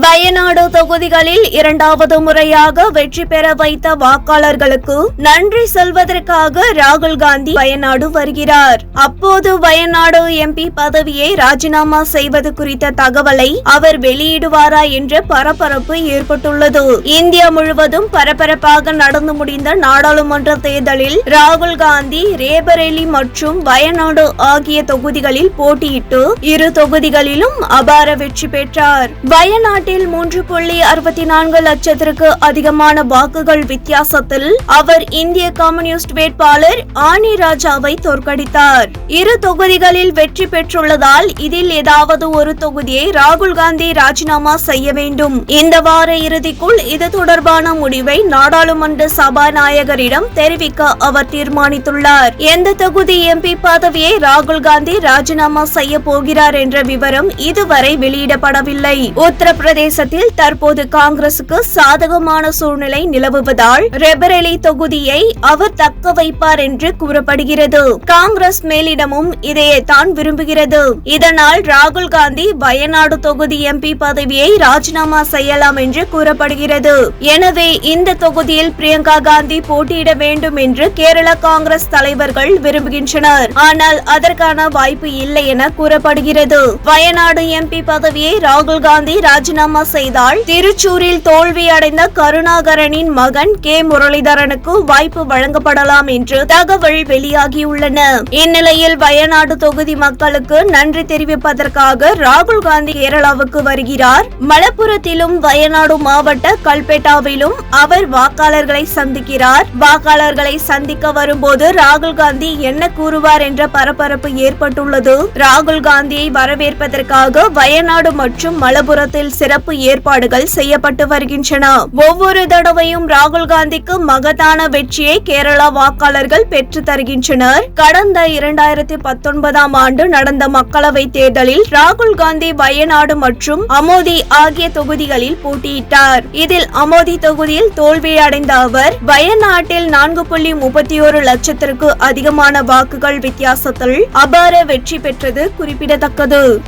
வயநாடு தொகுதிகளில் இரண்டாவது முறையாக வெற்றி பெற வைத்த வாக்காளர்களுக்கு நன்றி சொல்வதற்காக ராகுல் காந்தி வயநாடு வருகிறார். அப்போது வயநாடு எம்பி பதவியை ராஜினாமா செய்வது குறித்த தகவலை அவர் வெளியிடுவாரா என்ற பரபரப்பு ஏற்பட்டுள்ளது. இந்தியா முழுவதும் பரபரப்பாக நடந்து முடிந்த நாடாளுமன்ற தேர்தலில் ராகுல் காந்தி ரேபரேலி மற்றும் வயநாடு ஆகிய தொகுதிகளில் போட்டியிட்டு இரு தொகுதிகளிலும் அபார வெற்றி பெற்றார். வயநாட்டில் 3.64 லட்சத்திற்கு அதிகமான வாக்குகள் வித்தியாசத்தில் அவர் இந்திய கம்யூனிஸ்ட் வேட்பாளர் ஆனி ராஜாவை தோற்கடித்தார். இரு தொகுதிகளில் வெற்றி பெற்றுள்ளதால் இதில் ஏதாவது ஒரு தொகுதியை ராகுல் காந்தி ராஜினாமா செய்ய வேண்டும். இந்த வார இறுதிக்குள் இது தொடர்பான முடிவை நாடாளுமன்ற சபாநாயகரிடம் தெரிவிக்க அவர் தீர்மானித்துள்ளார். எந்த தொகுதி எம்பி பதவியை ராகுல் காந்தி ராஜினாமா செய்ய போகிறார் என்ற விவரம் இதுவரை வெளியிடப்படவில்லை. உத்தரப்பிரதேசத்தில் தற்போது காங்கிரசுக்கு சாதகமான சூழ்நிலை நிலவுவதால் ரெபரேலி தொகுதியை அவர் தக்க வைப்பார் என்று கூறப்படுகிறது. காங்கிரஸ் மேலிடமும் இதையேதான் விரும்புகிறது. இதனால் ராகுல் காந்தி வயநாடு தொகுதி எம்பி பதவியை ராஜினாமா செய்யலாம் என்று கூறப்படுகிறது. எனவே இந்த தொகுதியில் பிரியங்கா காந்தி போட்டியிட வேண்டும் என்று கேரள காங்கிரஸ் தலைவர்கள் விரும்புகின்றனர். ஆனால் அதற்கான வாய்ப்பு இல்லை என கூறப்படுகிறது. வயநாடு எம்பி பதவியை ராகுல் காந்தி ராஜினாமா செய்தால் திருச்சூரில் தோல்வி அடைந்த கருணாகரனின் மகன் கே முரளிதரனுக்கு வாய்ப்பு வழங்கப்படலாம் என்று தகவல் வெளியாகியுள்ளன. இந்நிலையில் வயநாடு தொகுதி மக்களுக்கு நன்றி தெரிவிப்பதற்காக ராகுல் காந்தி கேரளாவுக்கு வருகிறார். மலப்புரத்திலும் வயநாடு மாவட்ட கல்பேட்டாவிலும் அவர் வாக்காளர்களை சந்திக்கிறார். வாக்காளர்களை சந்திக்க வரும்போது ராகுல் காந்தி என்ன கூறுவார் என்ற பரபரப்பு ஏற்பட்டுள்ளது. ராகுல் காந்தியை வரவேற்பதற்காக வயநாடு மற்றும் மலப்புரத்தில் சிறப்பு ஏற்பாடுகள் செய்யப்பட்டு வருகின்றன. ஒவ்வொரு தடவையும் ராகுல் காந்திக்கு மகத்தான வெற்றியை கேரளா வாக்காளர்கள் பெற்று தருகின்றனர். கடந்த 2019 ஆண்டு நடந்த மக்களவை தேர்தலில் ராகுல் காந்தி வயநாடு மற்றும் அமோதி ஆகிய தொகுதிகளில் போட்டியிட்டார். இதில் அமோதி தொகுதியில் தோல்வியடைந்த அவர் வயநாட்டில் 4.31 லட்சத்திற்கு அதிகமான வாக்குகள் வித்தியாசத்தில் அபார வெற்றி பெற்றது குறிப்பிடத்தக்கது.